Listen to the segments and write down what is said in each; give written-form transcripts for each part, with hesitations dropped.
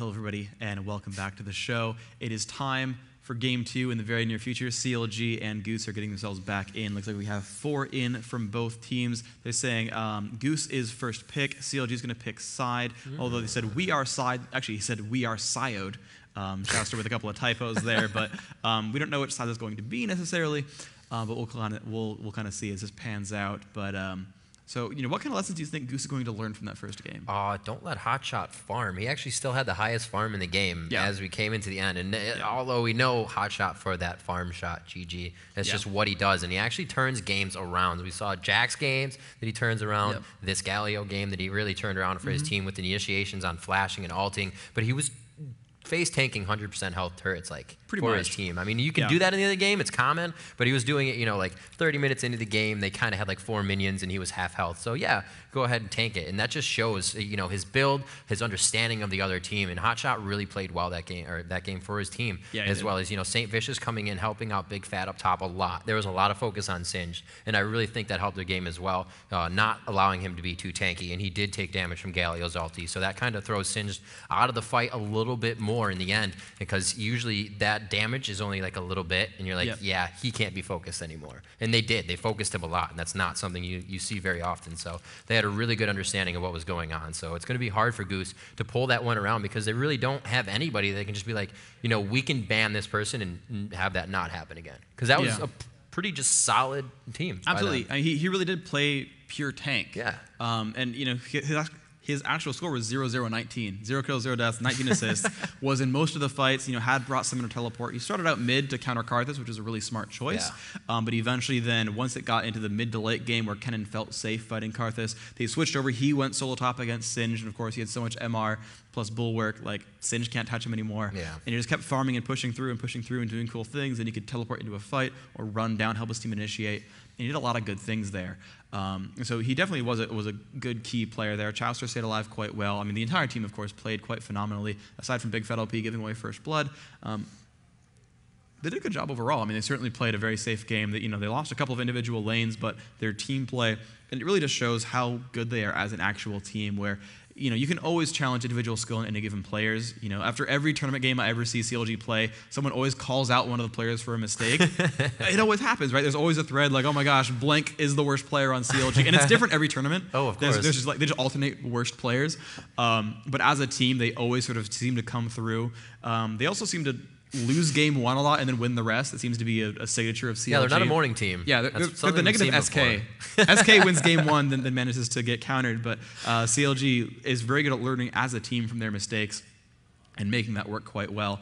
Hello, everybody, and welcome back to the show. It is time for Game 2 in the very near future. CLG and Goose are getting themselves back in. Looks like we have 4 in from both teams. They're saying Goose is first pick. CLG is going to pick side, although they said we are side. Actually, he said we are siode. Shouster with a couple of typos there, but we don't know which side it's going to be necessarily. But we'll kind of see as this pans out. But so, what kind of lessons do you think Goose is going to learn from that first game? Don't let Hotshot farm. He actually still had the highest farm in the game as we came into the end. And although we know Hotshot for that farm shot, GG, that's just what he does. And he actually turns games around. We saw Jack's games that he turns around, this Galio game that he really turned around for his team with the initiations on flashing and ulting. But he was face tanking 100% health turrets for his team. I mean, you can do that in the other game. It's common, but he was doing it, like 30 minutes into the game, they kind of had like 4 minions and he was half health. So yeah, go ahead and tank it. And that just shows, his build, his understanding of the other team. And Hotshot really played well that game for his team, as well as, St. Vicious coming in, helping out Big Fat up top a lot. There was a lot of focus on Singed, and I really think that helped the game as well, not allowing him to be too tanky. And he did take damage from Galio's ulti, so that kind of throws Singed out of the fight a little bit more in the end, because usually that damage is only like a little bit, and you're like, yeah, he can't be focused anymore. And they did. They focused him a lot, and that's not something you see very often. So they had a really good understanding of what was going on. So it's going to be hard for Goose to pull that one around, because they really don't have anybody that can just be like, we can ban this person and have that not happen again. Because that was a pretty just solid team. Absolutely. He really did play pure tank. Yeah. And, his actual score was 0-0-19. 0 kills, 0 deaths, 19 assists. Was in most of the fights, had brought Summoner Teleport. He started out mid to counter Karthus, which was a really smart choice. Yeah. But eventually then, once it got into the mid to late game where Kennen felt safe fighting Karthus, they switched over. He went solo top against Singed, and of course he had so much MR plus Bulwark, like Singed can't touch him anymore. Yeah. And he just kept farming and pushing through and doing cool things, and he could teleport into a fight or run down, help his team initiate. And he did a lot of good things there. So he definitely was a good key player there. Chowster stayed alive quite well. I mean, the entire team, of course, played quite phenomenally, aside from Big Fat LP giving away first blood. They did a good job overall. I mean, they certainly played a very safe game. That they lost a couple of individual lanes, but their team play, and it really just shows how good they are as an actual team, where you can always challenge individual skill in any given players. After every tournament game I ever see CLG play, someone always calls out one of the players for a mistake. It always happens, right? There's always a thread like, oh my gosh, blank is the worst player on CLG. And it's different every tournament. Oh, of course. There's just they just alternate worst players. But as a team, they always sort of seem to come through. They also seem to lose game 1 a lot and then win the rest. It seems to be a signature of CLG. Yeah, they're not a morning team. Yeah, they're the negative SK. SK wins game 1, then manages to get countered. But CLG is very good at learning as a team from their mistakes and making that work quite well.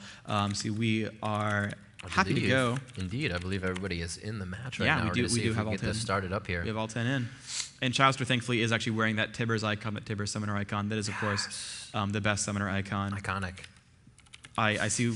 So we are happy to go. Indeed, I believe everybody is in the match right now. Yeah, we do have all 10. Get this started up here. We have all 10 in. And Chowster, thankfully, is actually wearing that Tibbers icon, that Tibbers Summoner icon. That is, of course, the best Summoner icon. Iconic. I see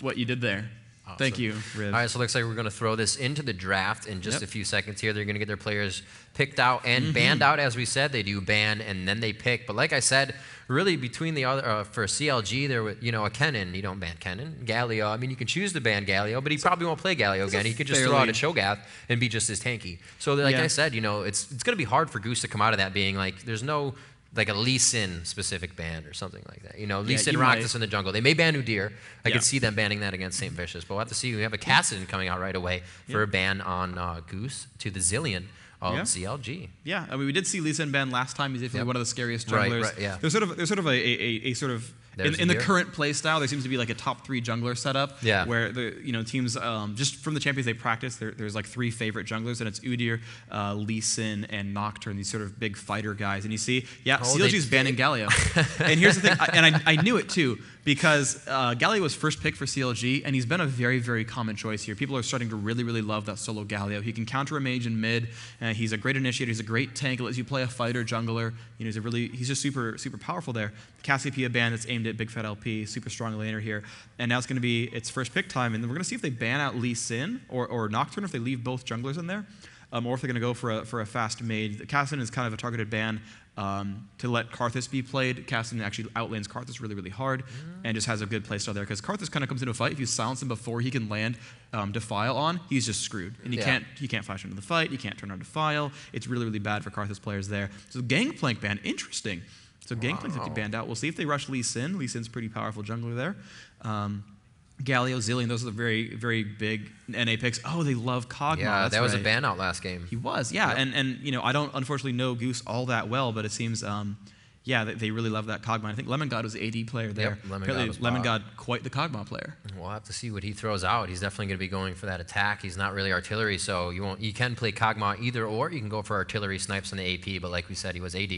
what you did there. Awesome. Thank you, Riv. All right, so it looks like we're going to throw this into the draft in just a few seconds here. They're going to get their players picked out and banned out, as we said. They do ban, and then they pick. But like I said, really between the other, for CLG, there was, a Kennen. You don't ban Kennen. Galio, I mean, you can choose to ban Galio, but he probably won't play Galio again. He could just throw out a Cho'Gath and be just as tanky. So like I said, it's going to be hard for Goose to come out of that being like, there's no like a Lee Sin specific ban or something like that. Lee Sin rocked us in the jungle. They may ban Udyr. I could see them banning that against St. Vicious. But we'll have to see. We have a Kassadin coming out right away for a ban on Goose to the Zillion of CLG. Yeah, I mean, we did see Lee Sin ban last time. He's definitely one of the scariest junglers. Right, yeah. There's sort of a sort of in the current play style, there seems to be like a top 3 jungler setup. Yeah. Where the teams just from the champions they practice, there's like 3 favorite junglers, and it's Udyr, Lee Sin, and Nocturne. These sort of big fighter guys. And you see, CLG's banning Galio. And here's the thing, I knew it too, because Galio was first pick for CLG, and he's been a very, very common choice here. People are starting to really, really love that solo Galio. He can counter a mage in mid. He's a great initiator. He's a great tank. It lets you play a fighter jungler. He's just super, super powerful there. Cassiopeia ban that's aimed at Big Fat LP, super strong laner here. And now it's going to be its first pick time, and we're going to see if they ban out Lee Sin or Nocturne, if they leave both junglers in there, or if they're going to go for a fast mage. Kassadin is kind of a targeted ban to let Karthus be played. Kassadin actually outlanes Karthus really, really hard and just has a good playstyle there, because Karthus kind of comes into a fight. If you silence him before he can land Defile on, he's just screwed. And he can't flash into the fight. He can't turn on Defile. It's really, really bad for Karthus players there. So Gangplank ban, interesting. So Gangplank's actually banned out. We'll see if they rush Lee Sin. Lee Sin's pretty powerful jungler there. Galio, Zillion, those are the very, very big NA picks. Oh, they love Kog'Maw. Yeah, that was right. a ban out last game. He was, yeah. Yep. And you know, I don't unfortunately know Goose all that well, but it seems, yeah, they really love that Kog'Maw. I think Lemon God was the AD player there. Yep, Lemon God, quite the Kog'Maw player. We'll have to see what he throws out. He's definitely going to be going for that attack. He's not really artillery, so you can play Kog'Maw either or. You can go for artillery snipes on the AP, but like we said, he was AD.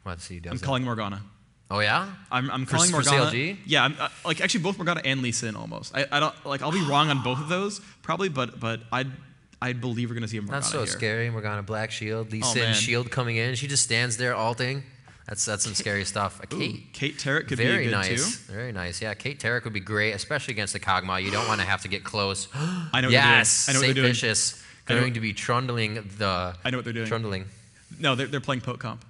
We'll have to see who does I'm calling Morgana. Oh yeah, I'm calling Morgana. For CLG? Yeah, like actually both Morgana and Lee Sin almost. I don't like. I'll be wrong on both of those probably, but I believe we're gonna see a Morgana. That's so here. Scary. Morgana Black Shield, Lee Sin shield coming in. She just stands there alting. That's some scary stuff. Kate Tarrant could be very good nice. too. Very nice. Yeah, Kate Tarrant would be great, especially against the Kog'Maw. You don't want to have to get close. I know. Yes, what they're doing. I know what they're doing. Vicious going to be trundling the. I know what they're doing. Trundling. No, they're playing poke comp.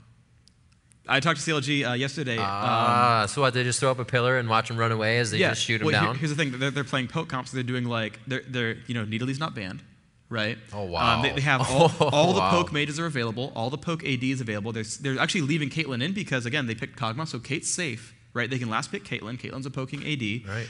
I talked to CLG yesterday. So what? They just throw up a pillar and watch them run away as they just shoot them down. Here's the thing: they're playing poke comp, so they're doing like they're Nidalee's not banned, right? Oh wow! They have all the poke mages are available, all the poke AD is available. They're actually leaving Caitlyn in because again they picked Kog'Maw, so Kate's safe, right? They can last pick Caitlyn. Caitlyn's a poking AD. Right.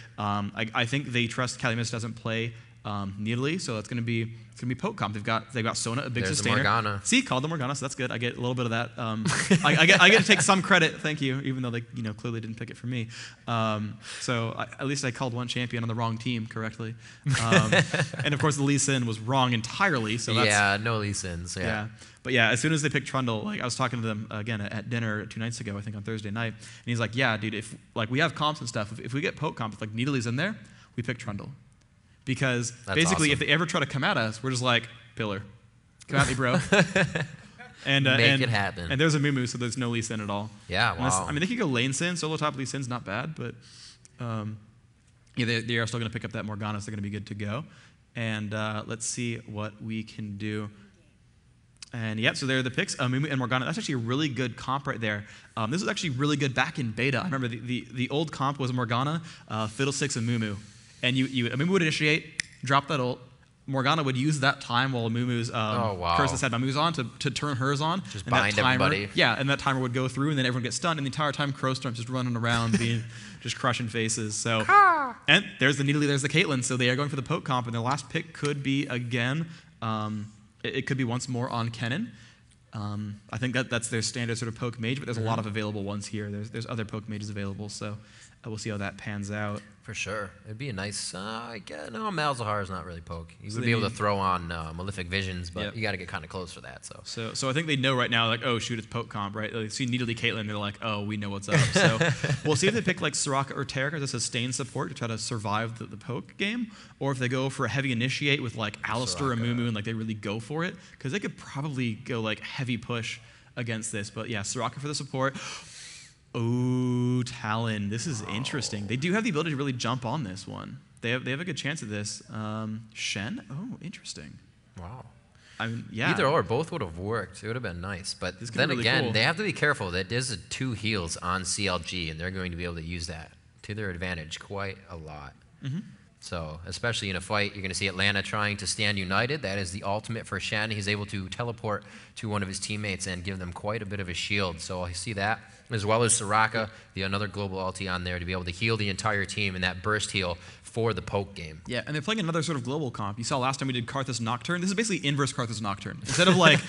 I think they trust Calumet doesn't play Nidalee, so it's gonna be poke comp. They've got Sona, a big There's sustainer. Morgana. See, called the Morgana, so that's good. I get a little bit of that. I get to take some credit, thank you, even though they clearly didn't pick it for me. At least I called one champion on the wrong team correctly. And of course the Lee Sin was wrong entirely. So that's, no Lee Sins. Yeah. But yeah, as soon as they picked Trundle, like I was talking to them again at dinner 2 nights ago, I think on Thursday night, and he's like, yeah, dude, if like we have comps and stuff, if we get poke comp, if like Nidalee's in there, we pick Trundle. Because basically, if they ever try to come at us, we're just like, pillar. Come at me, bro. And Make it happen. And there's a Mumu, so there's no Lee Sin at all. Yeah, wow. I mean, they could go lane Sin. Solo top Lee Sin's not bad, but yeah, they are still going to pick up that Morgana, so they're going to be good to go. And let's see what we can do. And yeah, so there are the picks. Mumu and Morgana. That's actually a really good comp right there. This was actually really good back in beta. I remember the old comp was Morgana, Fiddlesticks, and Mumu. And Mumu would initiate, drop that ult. Morgana would use that time while Mumu's curse had Mumu's on to turn hers on. Just and bind that timer, everybody. Yeah, and that timer would go through, and then everyone gets stunned, and the entire time Crowstorm's just running around, just crushing faces. So, and there's the Nidalee, there's the Caitlyn. So they are going for the poke comp, and their last pick could be again. It could be once more on Kennen. I think that's their standard sort of poke mage, but there's a lot of available ones here. There's other poke mages available, so we'll see how that pans out. For sure. It'd be a nice, no, Malzahar is not really poke. You would be able to throw on Malefic Visions, but you got to get kind of close for that. So I think they know right now, like, oh, shoot, it's poke comp, right? They see Nidalee Caitlyn, they're like, oh, we know what's up. So we'll see if they pick like Soraka or Taric as a sustained support to try to survive the poke game, or if they go for a heavy initiate with like Alistar and Mumu and like they really go for it, because they could probably go like heavy push against this. But yeah, Soraka for the support. Oh, Talon. This is interesting. They do have the ability to really jump on this one. They have a good chance at this. Shen? Oh, interesting. Wow. I mean, yeah. Either or, both would have worked. It would have been nice. But then really again, they have to be careful that there's 2 heals on CLG, and they're going to be able to use that to their advantage quite a lot. Mm-hmm. So, especially in a fight, you're going to see Atlanta trying to stand united. That is the ultimate for Shen. He's able to teleport to one of his teammates and give them quite a bit of a shield. So I see that, as well as Soraka, another global ulti on there to be able to heal the entire team in that burst heal for the poke game. Yeah, and they're playing another sort of global comp. You saw last time we did Karthus Nocturne. This is basically inverse Karthus Nocturne. Instead of like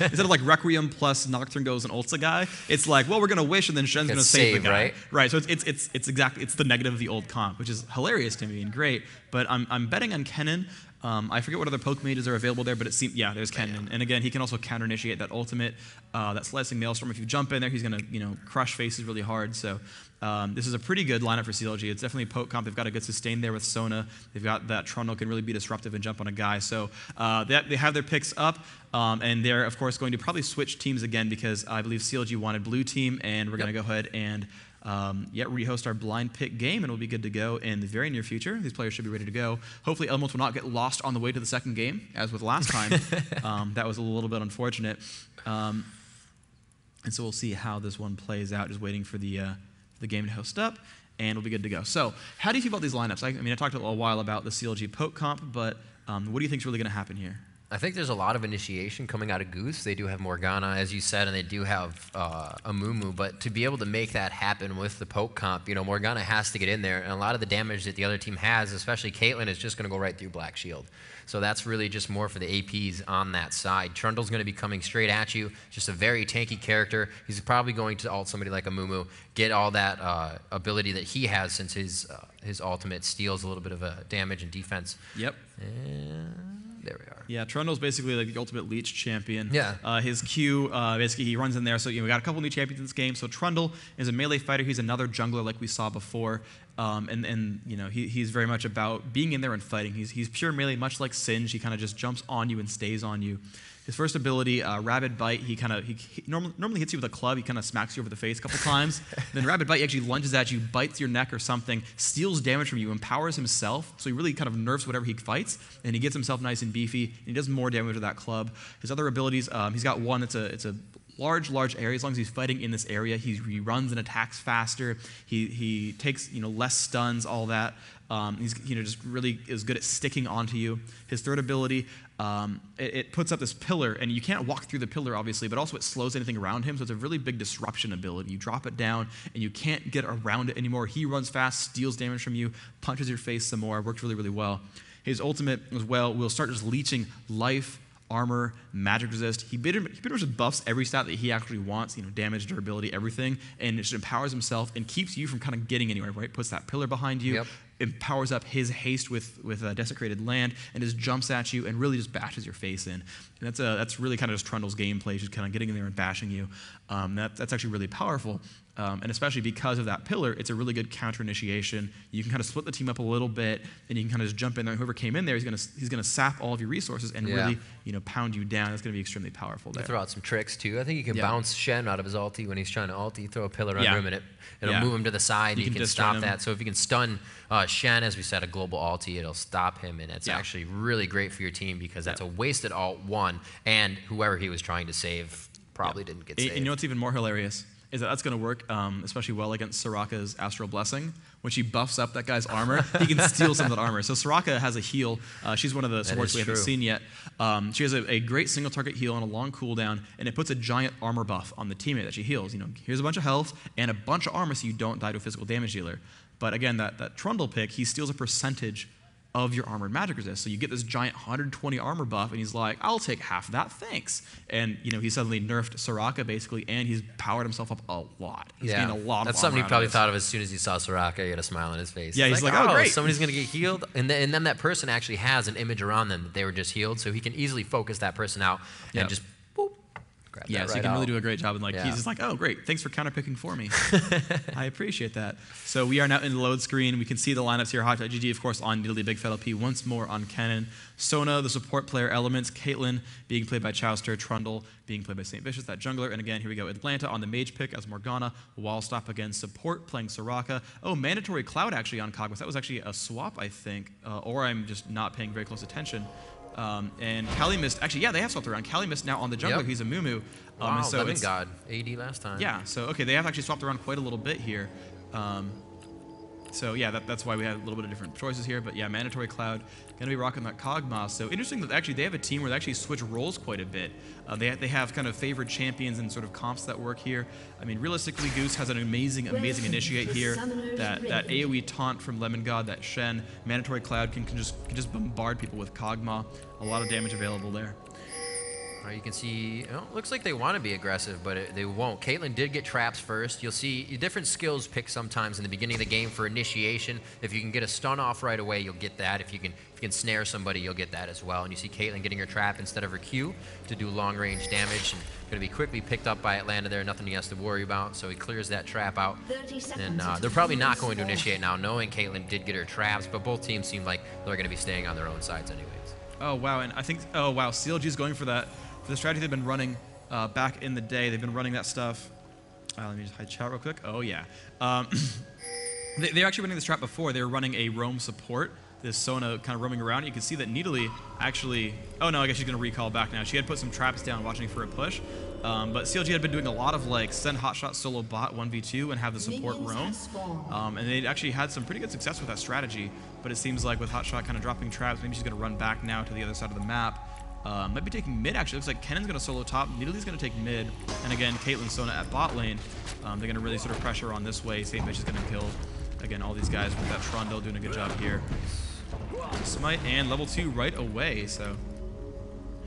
Requiem plus Nocturne goes and ults a guy, it's like, well, we're gonna wish and then Shen's gonna save the guy. Right? Right. So it's exactly the negative of the old comp, which is hilarious to me and great. But I'm betting on Kennen. I forget what other poke mages are available there, but it seems there's Kennen. And again, he can also counter initiate that ultimate, that slicing maelstrom. If you jump in there, he's gonna crush faces really hard. So this is a pretty good lineup for CLG. It's definitely poke comp. They've got a good sustain there with Sona. They've got that Trundle can really be disruptive and jump on a guy. So they have their picks up, and they're of course going to probably switch teams again because I believe CLG wanted blue team, and we're gonna go ahead and rehost our blind pick game, and we'll be good to go in the very near future. These players should be ready to go. Hopefully Elements will not get lost on the way to the second game, as with last time. That was a little bit unfortunate. And so we'll see how this one plays out, just waiting for the game to host up, and we'll be good to go. So how do you feel about these lineups? I mean, I talked a while about the CLG poke comp, but what do you think is really going to happen here? I think there's a lot of initiation coming out of Goose. They do have Morgana, as you said, and they do have Amumu. But to be able to make that happen with the poke comp, Morgana has to get in there. And a lot of the damage that the other team has, especially Caitlyn, is just going to go right through Black Shield. So that's really just more for the APs on that side. Trundle's going to be coming straight at you. Just a very tanky character. He's probably going to ult somebody like Amumu, get all that ability that he has since his ultimate steals a little bit of damage and defense. Yep. And there we are. Yeah, Trundle's basically like the ultimate leech champion. Yeah. His Q, basically he runs in there. So we got a couple new champions in this game. So Trundle is a melee fighter. He's another jungler like we saw before. And he's very much about being in there and fighting. He's pure melee, much like Singe. He kind of just jumps on you and stays on you. His first ability, Rabid Bite, he normally hits you with a club. He kind of smacks you over the face a couple times. Then Rabid Bite actually lunges at you, bites your neck or something, steals damage from you, empowers himself. So he really kind of nerfs whatever he fights, and he gets himself nice and beefy. And he does more damage with that club. His other abilities, he's got one. It's a large area. As long as he's fighting in this area, he runs and attacks faster. He takes less stuns, all that. He's just really is good at sticking onto you. His third ability, it puts up this pillar, and you can't walk through the pillar, obviously, but also it slows anything around him, so it's a really big disruption ability. You drop it down, and you can't get around it anymore. He runs fast, steals damage from you, punches your face some more. Works really, really well. His ultimate as well will start just leeching life, armor, magic resist. He pretty much just buffs every stat that he actually wants, damage, durability, everything, and it just empowers himself and keeps you from kind of getting anywhere, right? Puts that pillar behind you, empowers up his haste with desecrated land, and just jumps at you and really just bashes your face in. And that's really kind of just Trundle's gameplay, just kind of getting in there and bashing you. That's actually really powerful. And especially because of that pillar, it's a really good counter initiation. You can kind of split the team up a little bit, and you can kind of just jump in there. Whoever came in there, he's gonna sap all of your resources and really pound you down. It's gonna be extremely powerful there. Throw out some tricks too. I think you can bounce Shen out of his ulti when he's trying to ulti. Throw a pillar under him, and it'll move him to the side. You can stop that. So if you can stun Shen, as we said, a global ulti, it'll stop him, and it's actually really great for your team because that's a wasted ult one, and whoever he was trying to save probably didn't get saved. And you know what's even more hilarious? Is that's going to work especially well against Soraka's Astral Blessing. When she buffs up that guy's armor, he can steal some of that armor. So Soraka has a heal. She's one of the supports we haven't seen yet. She has a great single target heal and a long cooldown, and it puts a giant armor buff on the teammate that she heals. Here's a bunch of health and a bunch of armor so you don't die to a physical damage dealer. But again, that Trundle pick, he steals a percentage of your armored magic resist. So you get this giant 120 armor buff, and he's like, I'll take half of that, thanks. And he suddenly nerfed Soraka basically, and he's powered himself up a lot. He's gained a lot of That's something he probably this. thought of as soon as he saw Soraka. He had a smile on his face. Yeah, he's like, oh, great. Somebody's going to get healed. And then that person actually has an image around them that they were just healed, so he can easily focus that person out and just boop. Yeah, so you can really do a great job. And he's just like, oh, great, thanks for counterpicking for me. I appreciate that. So we are now in the load screen. We can see the lineups here. Hot.gg, of course, on Nidalee Big Fat LP. Once more on Kennen. Sona, the support player elements. Caitlyn being played by Chowster. Trundle being played by St. Vicious, that jungler. And again, here we go. Atlanta on the mage pick as Morgana. Wallstop again. Support playing Soraka. Oh, mandatory Cloud actually on Cogmas. That was actually a swap, I think. Or I'm just not paying very close attention. And Calimist, actually, yeah, they have swapped around. Calimist now on the jungler, he's a Mumu. Wow, so Lemon God, AD last time. Yeah, so okay, they have actually swapped around quite a little bit here. So yeah, that's why we had a little bit of different choices here. But yeah, mandatory Cloud, gonna be rocking that Cogmas. So interesting that actually they have a team where they actually switch roles quite a bit. They have kind of favored champions and sort of comps that work here. I mean, realistically, Goose has an amazing initiate here. That AoE taunt from Lemon God, that Shen, mandatory Cloud can just bombard people with Kog'Maw. A lot of damage available there. You can see, looks like they want to be aggressive, but they won't. Caitlyn did get traps first. You'll see different skills picked sometimes in the beginning of the game for initiation. If you can get a stun off right away, you'll get that. If you can snare somebody, you'll get that as well. And you see Caitlyn getting her trap instead of her Q to do long-range damage. And going to be quickly picked up by Atlanta there. Nothing he has to worry about. So he clears that trap out. And they're probably not going to initiate now, knowing Caitlyn did get her traps. But both teams seem like they're going to be staying on their own sides anyways. Oh, wow. And I think, CLG is going for that. The strategy they've been running back in the day. They've been running that stuff. Let me just hide chat real quick. Oh, yeah. They're actually running this trap before. They were running a roam support, this Sona kind of roaming around. You can see that Nidalee actually... Oh, no, I guess she's going to recall back now. She had put some traps down watching for a push. But CLG had been doing a lot of send hotshot solo bot 1v2 and have the support roam. And they actually had some pretty good success with that strategy. But it seems like with hotshot kind of dropping traps, maybe she's going to run back now to the other side of the map. Might be taking mid, actually. Looks like Kennan's going to solo top. Nidalee going to take mid. And again, Caitlyn Sona at bot lane. They're going to really sort of pressure on this way. St. Bitch is going to kill, again, all these guys with that Trundle, doing a good job here. Smite and level 2 right away, so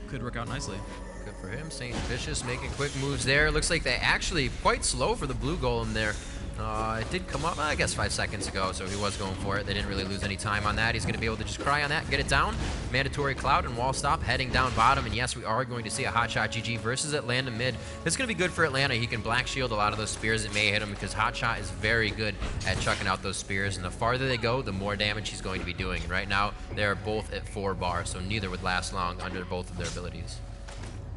could work out nicely. Good for him. St. Vicious making quick moves there. Looks like they actually quite slow for the blue golem there. It did come up, I guess, 5 seconds ago, so he was going for it. They didn't really lose any time on that. He's going to be able to just cry on that, get it down. Mandatory Cloud and Wall Stop heading down bottom. And yes, we are going to see a Hotshot GG versus Atlanta mid. It's going to be good for Atlanta. He can Black Shield a lot of those spears that may hit him because Hotshot is very good at chucking out those spears. And the farther they go, the more damage he's going to be doing. Right now, they're both at 4 bars, so neither would last long under both of their abilities.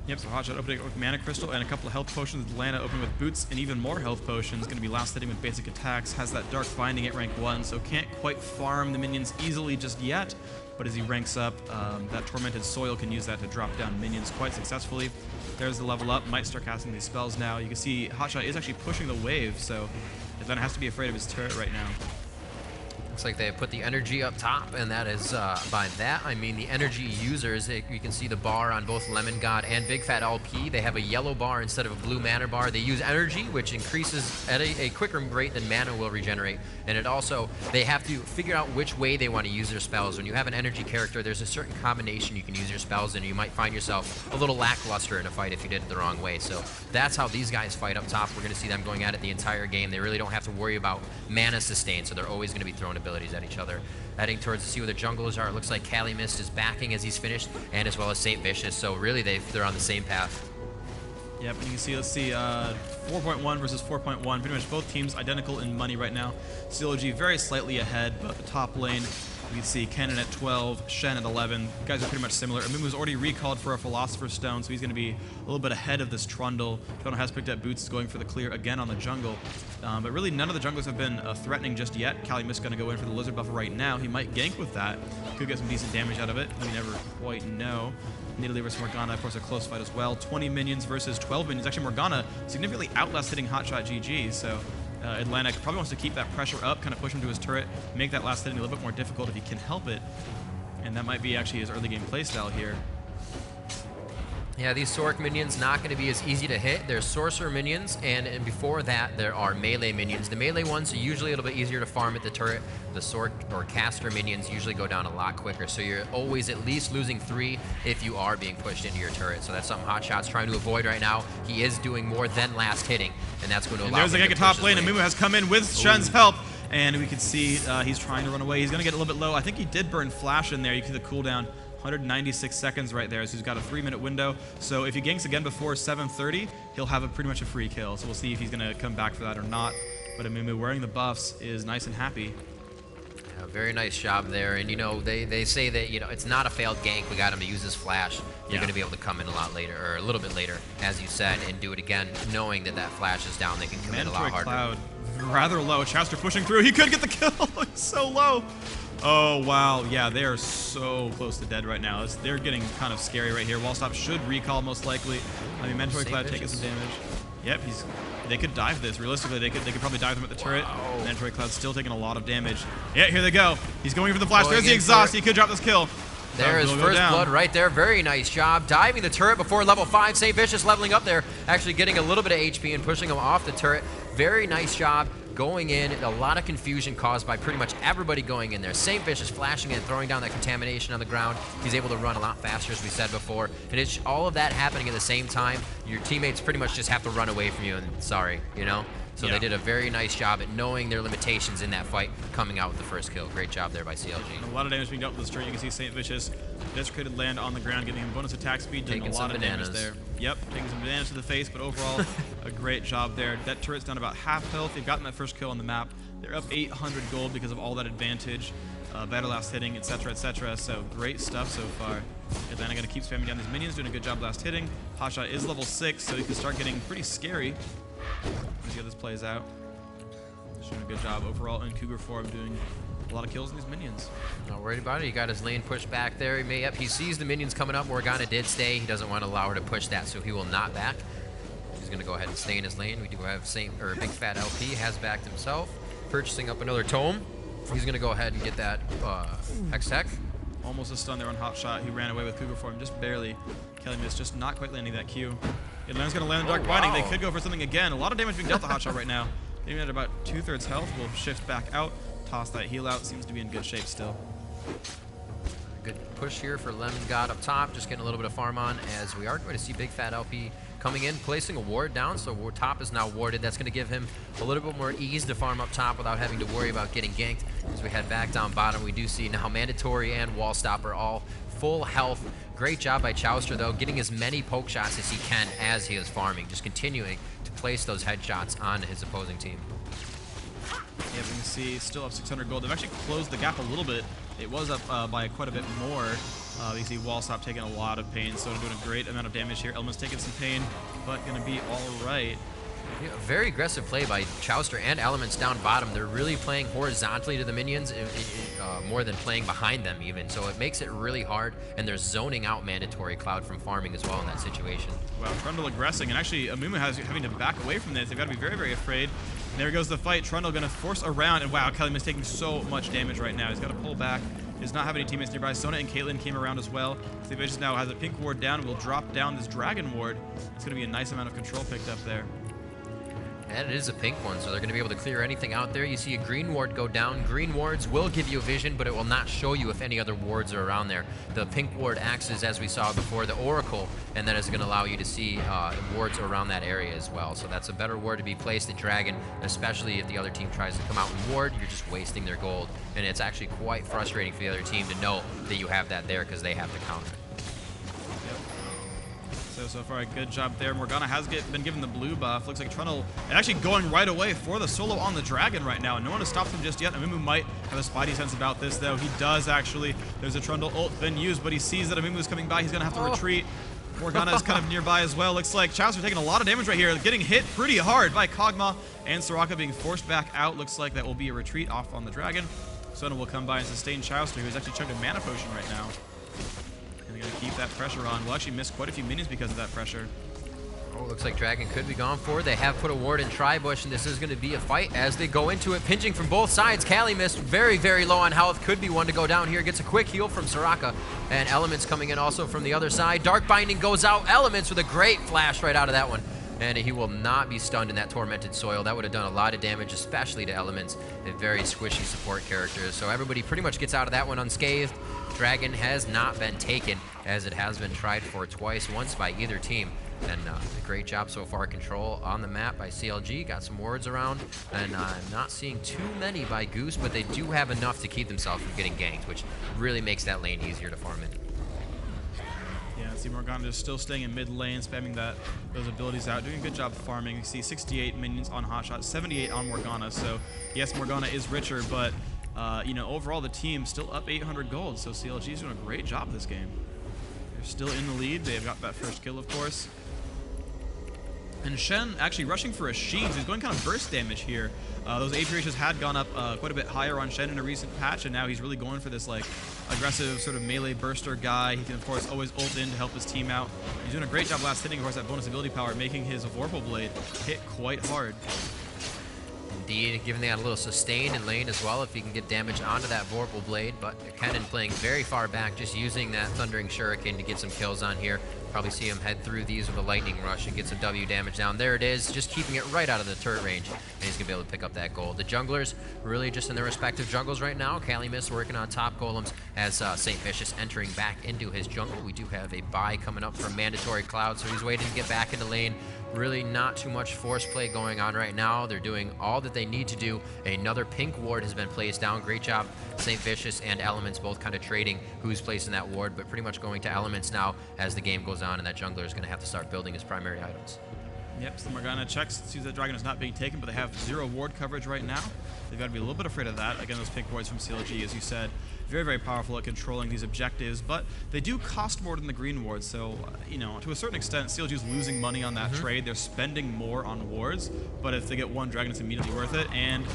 Yep, so Hotshot opening with Mana Crystal and a couple of health potions. Atlanta opening with Boots and even more health potions. Going to be last hitting with basic attacks. Has that Dark Binding at rank 1, so can't quite farm the minions easily just yet. But as he ranks up, that Tormented Soil can use that to drop down minions quite successfully. There's the level up. Might start casting these spells now. You can see Hotshot is actually pushing the wave, so Atlanta has to be afraid of his turret right now. Looks like they put the energy up top, and that is, by that, I mean the energy users. You can see the bar on both Lemon God and Big Fat LP. They have a yellow bar instead of a blue mana bar. They use energy, which increases at a quicker rate than mana will regenerate. And it also, they have to figure out which way they want to use their spells. When you have an energy character, there's a certain combination you can use your spells in, and you might find yourself a little lackluster in a fight if you did it the wrong way. So that's how these guys fight up top. We're going to see them going at it the entire game. They really don't have to worry about mana sustain, so they're always going to be throwing abilities at each other. Heading towards to see where the junglers are. It looks like Cali Mist is backing as he's finished, and as well as St. Vicious. So really, they're on the same path. Yep, and you can see, let's see, 4.1 versus 4.1. Pretty much both teams identical in money right now. CLG very slightly ahead, but the top lane, we see Kennen at 12, Shen at 11. Guys are pretty much similar. Amumu's already recalled for a Philosopher's Stone, so he's going to be a little bit ahead of this Trundle. Trundle has picked up Boots, is going for the clear again on the jungle. But really, none of the junglers have been threatening just yet. Kali Mist going to go in for the Lizard buff right now. He might gank with that. Could get some decent damage out of it. We never quite know. Nidalee versus Morgana, of course, a close fight as well. 20 minions versus 12 minions. Actually, Morgana significantly outlast hitting Hotshot GG, so Atlanta probably wants to keep that pressure up, kind of push him to his turret, make that last hitting a little bit more difficult if he can help it. And that might be actually his early game playstyle here. Yeah, these Sorc minions not going to be as easy to hit. They're Sorcerer minions, and before that, there are melee minions. The melee ones are usually a little bit easier to farm at the turret. The Sorc or Caster minions usually go down a lot quicker, so you're always at least losing 3 if you are being pushed into your turret. So that's something Hotshot's trying to avoid right now. He is doing more than last hitting, and that's going to allow him to push his There's a top lane, and Mumu has come in with Shen's help. And we can see he's trying to run away. He's going to get a little bit low. I think he did burn Flash in there. You can see the cooldown. 196 seconds right there, so he's got a 3-minute window. So if he ganks again before 7:30, he'll have pretty much a free kill. So we'll see if he's going to come back for that or not. But Amumu wearing the buffs is nice and happy. Yeah, very nice job there. And, you know, they say that, you know, it's not a failed gank. We got him to use his flash. You're going to be able to come in a lot later, or a little bit later, as you said, and do it again, knowing that that flash is down. They can come in a lot harder. Cloud, rather low. Chester pushing through. He could get the kill. It's so low. Oh, wow. Yeah, they are so close to dead right now. They're getting kind of scary right here. Wallstop should recall most likely. I mean, Mandatory Cloud taking some damage. Yep, they could dive this. Realistically, they could probably dive them at the turret. Wow. Mandatory Cloud's still taking a lot of damage. Yeah, here they go. He's going for the flash. There's the exhaust. He could drop this kill. There is first blood right there. Very nice job. Diving the turret before level 5. St. Vicious leveling up there. Actually getting a little bit of HP and pushing him off the turret. Very nice job. Going in, a lot of confusion caused by pretty much everybody going in there. St. Vicious flashing in, throwing down that contamination on the ground. He's able to run a lot faster, as we said before. And it's all of that happening at the same time. Your teammates pretty much just have to run away from you, and sorry, you know? So they did a very nice job at knowing their limitations in that fight, coming out with the first kill. Great job there by CLG. And a lot of damage being dealt with the turret. You can see St. Vicious desecrated land on the ground, giving him bonus attack speed, doing a lot of damage there. Yep, taking some bananas to the face, but overall, a great job there. That turret's down about half health. They've gotten that first kill on the map. They're up 800 gold because of all that advantage, better last hitting, etc., etc. So great stuff so far. Atlanta going to keep spamming down these minions, doing a good job last hitting. Hotshot is level 6, so he can start getting pretty scary. Let's see how this plays out. He's doing a good job overall in Cougar form, doing a lot of kills in these minions. Not worried about it. He got his lane pushed back there. He sees the minions coming up. Morgana did stay. He doesn't want to allow her to push that, so he will not back. He's going to go ahead and stay in his lane. We do have Big Fat LP has backed himself, purchasing up another tome. He's going to go ahead and get that Hex Tech. Almost a stun there on Hotshot. He ran away with Cougar form just barely. Kelly Miss just not quite landing that Q. Atlanta's going to land the Dark Binding. They could go for something again. A lot of damage being dealt to Hotshot right now. Even at about 2/3 health, will shift back out. Toss that heal out. Seems to be in good shape still. Good push here for Lemon God up top. Just getting a little bit of farm on as we are going to see Big Fat LP coming in, placing a ward down. So top is now warded. That's going to give him a little bit more ease to farm up top without having to worry about getting ganked. As we head back down bottom, we do see now Mandatory and Wall Stopper all full health. Great job by Chowster, though, getting as many poke shots as he can as he is farming, just continuing to place those headshots on his opposing team. Yeah, we can see still up 600 gold. They've actually closed the gap a little bit. It was up by quite a bit more. You see Wallstop taking a lot of pain, so doing a great amount of damage here. Element's taking some pain, but going to be all right. Yeah, very aggressive play by Chowster and Elements down bottom. They're really playing horizontally to the minions more than playing behind them even. So it makes it really hard, and they're zoning out Mandatory Cloud from farming as well in that situation. Well, Trundle aggressing, and actually Amumu having to back away from this. They've got to be very, very afraid. And there goes the fight. Trundle going to force around, and wow, Kelly is taking so much damage right now. He's got to pull back. He does not have any teammates nearby. Sona and Caitlyn came around as well. Savage now has a pink ward down and will drop down this dragon ward. It's going to be a nice amount of control picked up there. And it is a pink one, so they're going to be able to clear anything out there. You see a green ward go down. Green wards will give you a vision, but it will not show you if any other wards are around there. The pink ward acts as we saw before, the Oracle, and that is going to allow you to see wards around that area as well. So that's a better ward to be placed at Dragon, especially if the other team tries to come out and ward. You're just wasting their gold, and it's actually quite frustrating for the other team to know that you have that there because they have to counter it. So far a good job there. Morgana has been given the blue buff. Looks like Trundle actually going right away for the solo on the dragon right now. No one has stopped him just yet. Amumu might have a spidey sense about this, though. He does actually. There's a Trundle ult been used, but he sees that Amumu is coming by. He's going to have to retreat. Morgana is kind of nearby as well. Looks like Chowster taking a lot of damage right here. Getting hit pretty hard by Kog'Maw, and Soraka being forced back out. Looks like that will be a retreat off on the dragon. Sona will come by and sustain Chowster, who's actually chugged a mana potion right now. They're going to keep that pressure on. We'll actually miss quite a few minions because of that pressure. Oh, looks like Dragon could be gone for. They have put a ward in Tribush, and this is going to be a fight as they go into it, pinching from both sides. Calumet very, very low on health. Could be one to go down here. Gets a quick heal from Soraka, and Elements coming in also from the other side. Dark Binding goes out. Elements with a great flash right out of that one. And he will not be stunned in that Tormented Soil. That would have done a lot of damage, especially to Elements, a very squishy support character. So everybody pretty much gets out of that one unscathed. Dragon has not been taken, as it has been tried for twice, once by either team. And a great job so far. Control on the map by CLG. Got some wards around, and not seeing too many by Goose, but they do have enough to keep themselves from getting ganked, which really makes that lane easier to farm in. Yeah, see Morgana just still staying in mid lane, spamming those abilities out, doing a good job farming. You see 68 minions on Hotshot, 78 on Morgana. So yes, Morgana is richer, but you know, overall the team still up 800 gold. So CLG is doing a great job this game. They're still in the lead. They've got that first kill, of course. And Shen actually rushing for a Sheen. He's going kind of burst damage here. Those AP ratios had gone up quite a bit higher on Shen in a recent patch, and now he's really going for this like aggressive sort of melee burster guy. He can of course always ult in to help his team out. He's doing a great job last hitting, of course, that bonus ability power, making his Vorpal Blade hit quite hard. Indeed, giving that a little sustain in lane as well if he can get damage onto that Vorpal Blade, but Kennen playing very far back, just using that Thundering Shuriken to get some kills on here. Probably see him head through these with a Lightning Rush and get some W damage down. There it is, just keeping it right out of the turret range, and he's going to be able to pick up that gold. The junglers really just in their respective jungles right now. Calumet working on top golems as St. Vicious entering back into his jungle. We do have a buy coming up from Mandatory Cloud, so he's waiting to get back into lane. Really not too much force play going on right now. They're doing all that they need to do. Another pink ward has been placed down. Great job, St. Vicious and Elements both kind of trading who's placing that ward, but pretty much going to Elements now as the game goes on, and that jungler is going to have to start building his primary items. Yep, so Morgana checks, sees that dragon is not being taken, but they have 0 ward coverage right now. They've got to be a little bit afraid of that. Again, those pink wards from CLG, as you said, very, very powerful at controlling these objectives, but they do cost more than the green wards, so, you know, to a certain extent, CLG is losing money on that trade. They're spending more on wards, but if they get one dragon, it's immediately worth it. And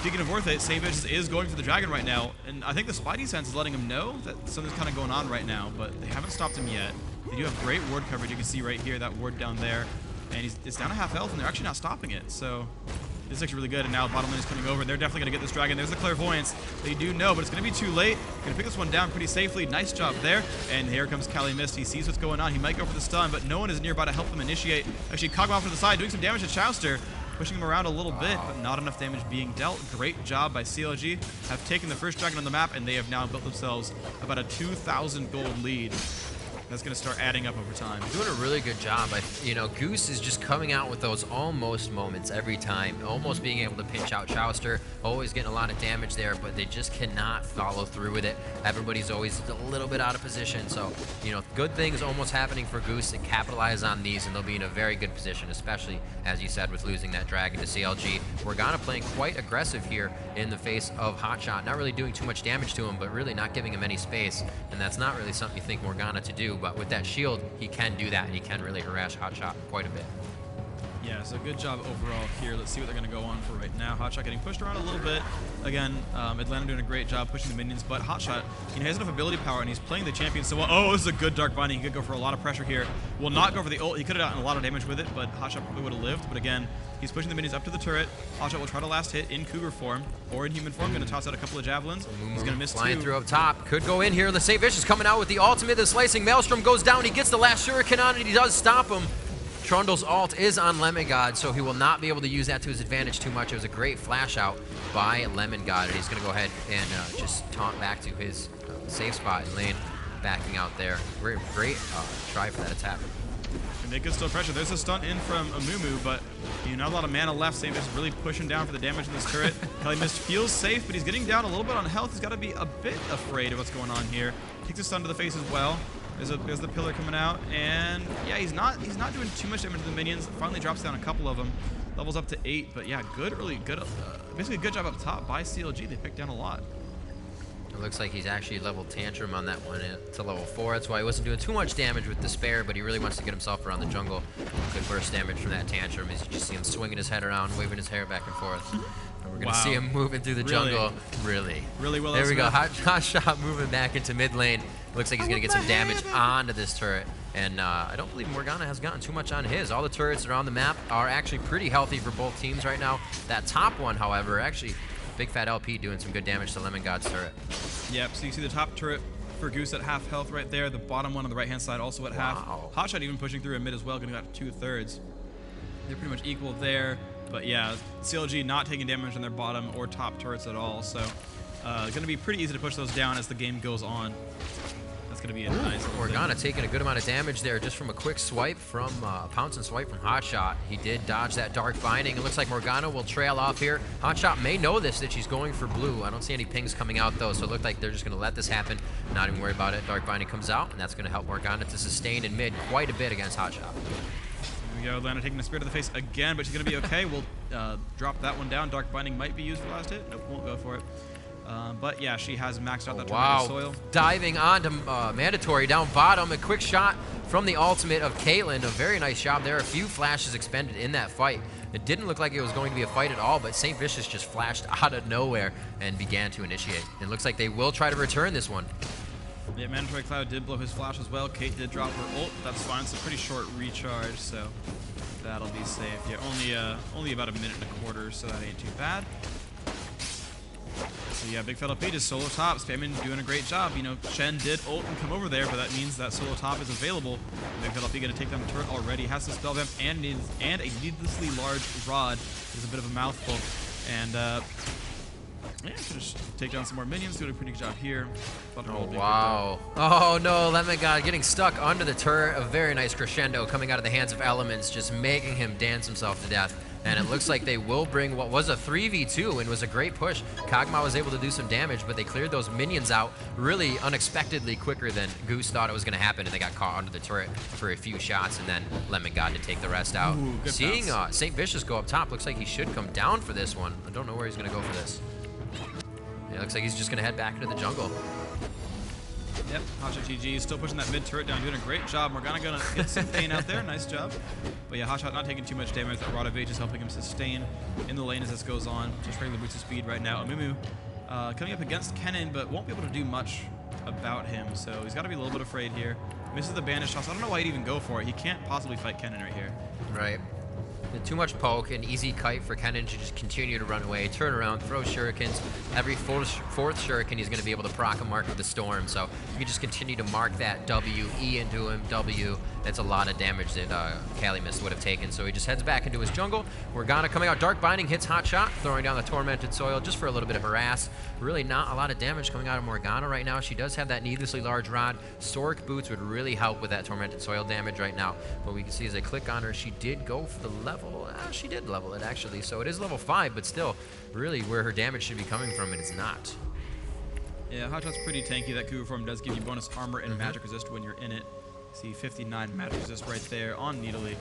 speaking of worth it, Savage is going for the dragon right now, and I think the Spidey sense is letting him know that something's kind of going on right now, but they haven't stopped him yet. They do have great ward coverage. You can see right here, that ward down there. And it's down to half health, and they're actually not stopping it. So This is actually really good, and now bottom lane is coming over, and they're definitely going to get this dragon. There's the clairvoyance. They do know, but it's going to be too late. Going to pick this one down pretty safely. Nice job there. And here comes Kali Mist. He sees what's going on. He might go for the stun, but no one is nearby to help him initiate. Actually, Kog'Maw off to the side, doing some damage to Chowster, pushing him around a little bit, but not enough damage being dealt. Great job by CLG. Have taken the first dragon on the map, and they have now built themselves about a 2,000 gold lead. That's going to start adding up over time. Doing a really good job. Goose is just coming out with those almost moments every time. Almost being able to pinch out Chowster. Always getting a lot of damage there, but they just cannot follow through with it. Everybody's always a little bit out of position. So, good things almost happening for Goose to capitalize on these, and they'll be in a very good position, especially, as you said, with losing that dragon to CLG. Morgana playing quite aggressive here in the face of Hotshot. Not really doing too much damage to him, but really not giving him any space. And that's not really something you think Morgana to do. But with that shield, he can do that, and he can really harass Hotshot quite a bit. Yeah, so good job overall here. Let's see what they're going to go on for right now. Hotshot getting pushed around a little bit. Again, Atlanta doing a great job pushing the minions, but Hotshot, he has enough ability power, and he's playing the champion so well. Oh, this is a good Dark Binding. He could go for a lot of pressure here. Will not go for the ult. He could have gotten a lot of damage with it, but Hotshot probably would have lived. But again, he's pushing the minions up to the turret. Hotshot will try to last hit in Cougar form or in human form. Going to toss out a couple of javelins. He's going to miss flying two. Through up top. Could go in here. The St. Vicious coming out with the ultimate. The slicing Maelstrom goes down. He gets the last shuriken on, and he does stop him. Trundle's ult is on Lemon God, so he will not be able to use that to his advantage too much. It was a great flash out by Lemon God, and he's going to go ahead and just taunt back to his safe spot in lane, backing out there. Great try for that attack. And they could still pressure. There's a stun in from Amumu, but not a lot of mana left. St. Vicious really pushing down for the damage in this turret. Kali Mist feels safe, but he's getting down a little bit on health. He's got to be a bit afraid of what's going on here. Takes a stun to the face as well. There's the pillar coming out, and yeah, he's not doing too much damage to the minions. Finally drops down a couple of them, levels up to 8. But yeah, basically a good job up top by CLG. They picked down a lot. It looks like he's actually leveled Tantrum on that one to level 4. That's why he wasn't doing too much damage with Despair, but he really wants to get himself around the jungle. Good burst damage from that Tantrum as you just see him swinging his head around, waving his hair back and forth. And we're going to see him moving through the jungle. Really well. There we go. Hot shot moving back into mid lane. Looks like he's going to get some damage onto this turret. And I don't believe Morgana has gotten too much on his. All the turrets that are on the map are actually pretty healthy for both teams right now. That top one, however, actually Big Fat LP doing some good damage to Lemon God's turret. Yep, so you see the top turret for Goose at half health right there. The bottom one on the right-hand side also at half. Hotshot even pushing through a mid as well, getting about 2/3. They're pretty much equal there. But yeah, CLG not taking damage on their bottom or top turrets at all. So going to be pretty easy to push those down as the game goes on. That's going to be a nice Morgana taking a good amount of damage there just from a quick swipe from pounce and swipe from Hotshot. He did dodge that Dark Binding. It looks like Morgana will trail off here. Hotshot may know that she's going for blue. I don't see any pings coming out though, so it looked like they're just going to let this happen. Not even worry about it. Dark Binding comes out, and that's going to help Morgana to sustain in mid quite a bit against Hotshot. Here we go, Atlanta taking the Spear to the face again, but she's going to be okay. We'll drop that one down. Dark Binding might be used for last hit. Nope, won't go for it. But yeah, she has maxed out that Tornado Soil. Diving onto Mandatory down bottom. A quick shot from the ultimate of Caitlyn. A very nice job there. A few flashes expended in that fight. It didn't look like it was going to be a fight at all, but St. Vicious just flashed out of nowhere and began to initiate. It looks like they will try to return this one. Yeah, Mandatory Cloud did blow his flash as well. Kate did drop her ult. That's fine. It's a pretty short recharge, so that'll be safe. Yeah, only about a minute and a quarter, so that ain't too bad. So yeah, Big Fat LP just solo top. Spamming doing a great job. Shen did ult and come over there, but that means that solo top is available. Big Fat LP going to take down the turret already. Has the spell vamp and a needlessly large rod. Is a bit of a mouthful. And yeah, just take down some more minions. Doing a pretty good job here. Oh wow! Oh no, Lemon God getting stuck under the turret. A very nice crescendo coming out of the hands of Elements, just making him dance himself to death. And it looks like they will bring what was a 3v2 and was a great push. Kog'Maw was able to do some damage, but they cleared those minions out really unexpectedly quicker than Goose thought it was going to happen, and they got caught under the turret for a few shots, and then Lemon God to take the rest out. Ooh, seeing St. Vicious go up top, looks like he should come down for this one. I don't know where he's going to go for this. It looks like he's just going to head back into the jungle. Yep, Hotshot GG still pushing that mid turret down, doing a great job. Morgana gonna get some pain out there, nice job. But yeah, Hotshot not taking too much damage. That Rod of Age is helping him sustain in the lane as this goes on. Just regular boots of speed right now. Amumu coming up against Kennen, but won't be able to do much about him. So he's got to be a little bit afraid here. Misses the banish toss. I don't know why he'd even go for it. He can't possibly fight Kennen right here. Right. Too much poke, an easy kite for Kennen to just continue to run away, turn around, throw shurikens. Every fourth shuriken, he's going to be able to proc a mark with the storm. So you can just continue to mark that W, E into him, W. That's a lot of damage that Calumet would have taken. So he just heads back into his jungle. Morgana coming out, Dark Binding hits Hot Shot, throwing down the Tormented Soil just for a little bit of harass. Really not a lot of damage coming out of Morgana right now. She does have that needlessly large rod. Storic Boots would really help with that Tormented Soil damage right now. But we can see as I click on her, she did go for the level. She did level it actually. So it is level 5, but still really where her damage should be coming from, and it's not. Yeah, Hot Shot's pretty tanky. That Cougar form does give you bonus armor and magic resist when you're in it. See 59 magic resist right there on Needly.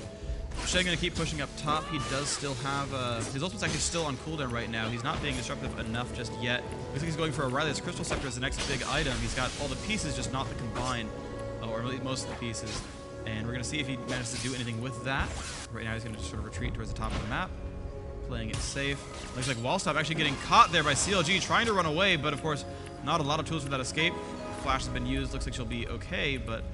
Shen gonna keep pushing up top. He does still have his ultimate's actually still on cooldown right now. He's not being disruptive enough just yet. Looks like he's going for a Riley's Crystal Scepter as the next big item. He's got all the pieces, just not the combined, or at least most of the pieces. And we're gonna see if he manages to do anything with that. Right now he's gonna just sort of retreat towards the top of the map, playing it safe. Looks like Wallstop actually getting caught there by CLG, trying to run away, but of course not a lot of tools for that escape. Flash has been used. Looks like she'll be okay, but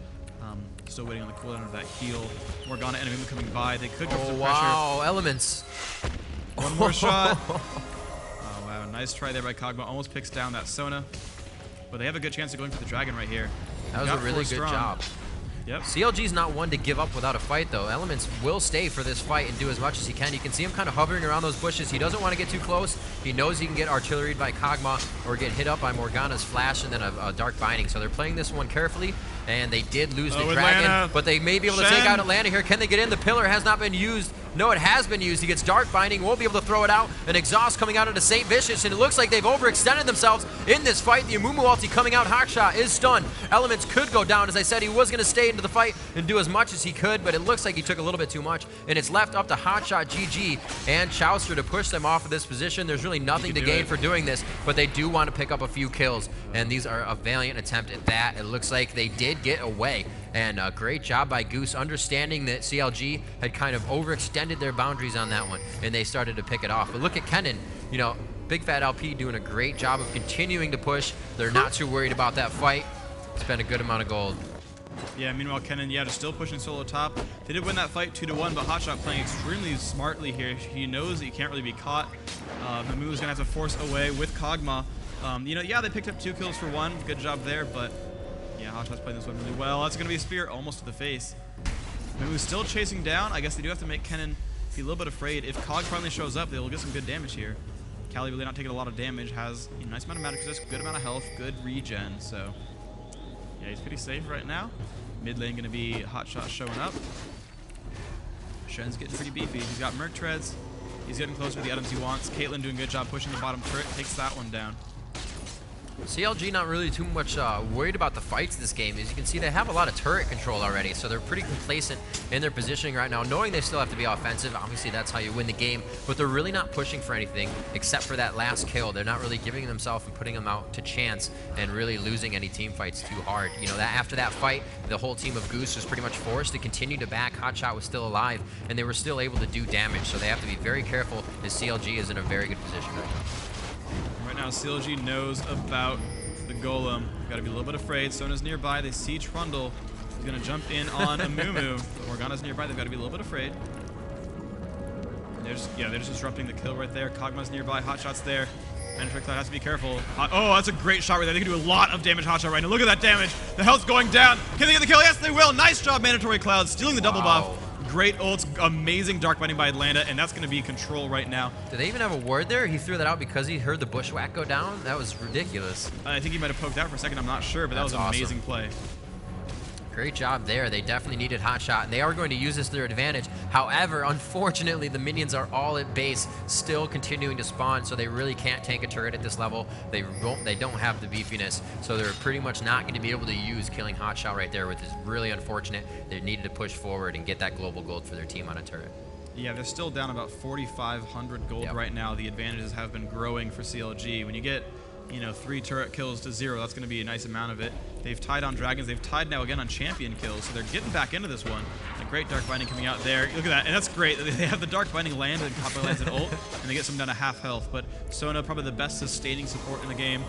still waiting on the cooldown of that heal. Morgana and Amumu coming by. They could go for some pressure. Wow, Elements. One more shot. Oh, wow. Nice try there by Kog'Maw. Almost picks down that Sona. But they have a good chance of going for the dragon right here. That was a really good job. Yep. CLG's not one to give up without a fight, though. Elements will stay for this fight and do as much as he can. You can see him kind of hovering around those bushes. He doesn't want to get too close. He knows he can get artilleried by Kog'Maw or get hit up by Morgana's flash and then a Dark Binding. So they're playing this one carefully, and they did lose the dragon, Atlanta. but they may be able to take out Atlanta here. Can they get in? The pillar has not been used. No, it has been used. He gets Dark Binding, won't be able to throw it out. An Exhaust coming out into St. Vicious, and it looks like they've overextended themselves in this fight. The Amumu ulti coming out, Hotshot is stunned. Elements could go down. As I said, he was going to stay into the fight and do as much as he could, but it looks like he took a little bit too much, and it's left up to Hotshot, GG, and Chowster to push them off of this position. There's really nothing to gain for doing this, but they do want to pick up a few kills, and these are a valiant attempt at that. It looks like they did get away, and a great job by Goose, understanding that CLG had kind of overextended their boundaries on that one, and they started to pick it off. But look at Kennen, you know, Big Fat LP doing a great job of continuing to push. They're not too worried about that fight. Spent a good amount of gold. Yeah, meanwhile, Kennen, yeah, just still pushing solo top. They did win that fight 2-1, but Hotshot playing extremely smartly here. He knows that he can't really be caught. Mamu's gonna have to force away with Kog'Maw. You know, yeah, they picked up 2 kills for 1. Good job there, but yeah, Hotshot's playing this one really well. That's gonna be a spear almost to the face. Mamu's still chasing down. I guess they do have to make Kennen be a little bit afraid. If Kog finally shows up, they'll get some good damage here. Callie really not taking a lot of damage, has a nice amount of magic resist, good amount of health, good regen, so yeah, he's pretty safe right now. Mid lane gonna be Hotshot showing up. Shen's getting pretty beefy. He's got Merc Treads. He's getting closer to the items he wants. Caitlyn doing a good job pushing the bottom turret, takes that one down. CLG not really too much worried about the fights this game. As you can see, they have a lot of turret control already, so they're pretty complacent in their positioning right now, knowing they still have to be offensive. Obviously, that's how you win the game, but they're really not pushing for anything except for that last kill. They're not really giving themselves and putting them out to chance and really losing any team fights too hard. You know, that after that fight, the whole team of Goose was pretty much forced to continue to back. Hotshot was still alive, and they were still able to do damage, so they have to be very careful as CLG is in a very good position right now. Right now, CLG knows about the Golem. Gotta be a little bit afraid. Sona's nearby. They see Trundle. He's gonna jump in on Amumu. But Morgana's nearby. They've got to be a little bit afraid. They're just disrupting the kill right there. Kog'Maw's nearby. Hotshot's there. Mantrix has to be careful. Oh, that's a great shot right there. They can do a lot of damage. Hotshot right now. Look at that damage. The health's going down. Can they get the kill? Yes, they will. Nice job, Mandatory Cloud, stealing the double buff. Great ults, amazing Dark Binding by Atlanta, and that's going to be control right now. Did they even have a ward there? He threw that out because he heard the bushwhack go down? That was ridiculous. I think he might have poked out for a second, I'm not sure, but that was an amazing play. Great job there. They definitely needed Hotshot, and they are going to use this to their advantage. However, unfortunately, the minions are all at base, still continuing to spawn, so they really can't tank a turret at this level. They don't have the beefiness, so they're pretty much not going to be able to use killing Hotshot right there, which is really unfortunate. They needed to push forward and get that global gold for their team on a turret. Yeah, they're still down about 4,500 gold right now. The advantages have been growing for CLG. When you get, you know, 3 turret kills to 0, that's going to be a nice amount of it. They've tied on dragons. They've tied now again on champion kills, so they're getting back into this one. A great Dark Binding coming out there. Look at that, and that's great. They have the Dark Binding land, and Copper lands an ult, and they get some down to half health. But Sona, probably the best sustaining support in the game.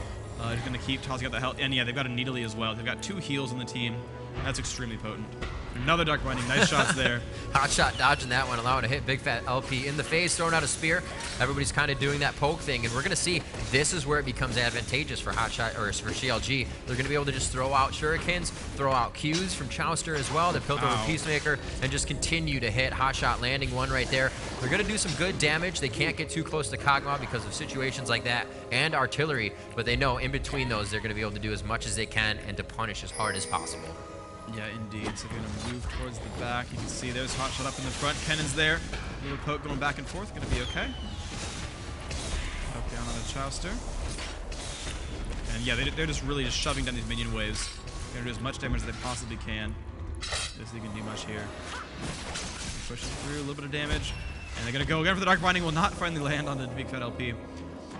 He's going to keep tossing out the health. And yeah, they've got a Needly as well. They've got 2 heals in the team. That's extremely potent. Another Dark Binding. Nice shots there. Hot shot dodging that one, allowing to hit big fat LP in the face, throwing out a spear. Everybody's kind of doing that poke thing, and we're going to see this is where it becomes advantageous for Hot Shot, or for CLG. They're going to be able to just throw out shurikens, throw out Qs from Chowster as well, to pilt over Peacemaker, and just continue to hit. Hot shot landing one right there. They're going to do some good damage. They can't get too close to Kog'Maw because of situations like that and artillery, but they know in between those they're going to be able to do as much as they can and to punish as hard as possible. Yeah, indeed. So they're going to move towards the back. You can see there's Hot Shot up in the front. Kennon's there. A little poke going back and forth. Going to be okay. Poke down on the Chowster. And yeah, they're just really just shoving down these minion waves. They're going to do as much damage as they possibly can. This they can do much here. Pushes through a little bit of damage. And they're going to go again for the Dark Binding. Will not finally land on the Big Fat LP.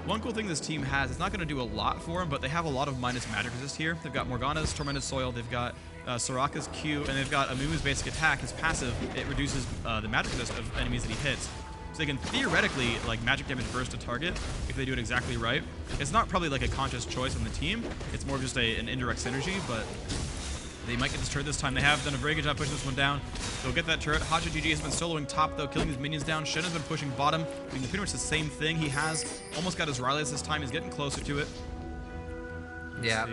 One cool thing this team has, it's not going to do a lot for them, but they have a lot of minus magic resist here. They've got Morgana's Tormented Soil, they've got Soraka's Q, and they've got Amumu's basic attack. His passive, it reduces the magic resist of enemies that he hits. So they can theoretically like magic damage burst a target if they do it exactly right. It's not probably like a conscious choice on the team. It's more just an indirect synergy, but they might get this turret this time. They have done a very good job pushing this one down. They'll get that turret. Hotshot GG has been soloing top, though, killing his minions down. Shen has been pushing bottom, doing pretty much the same thing. He has almost got his Rylai's this time. He's getting closer to it. Yeah.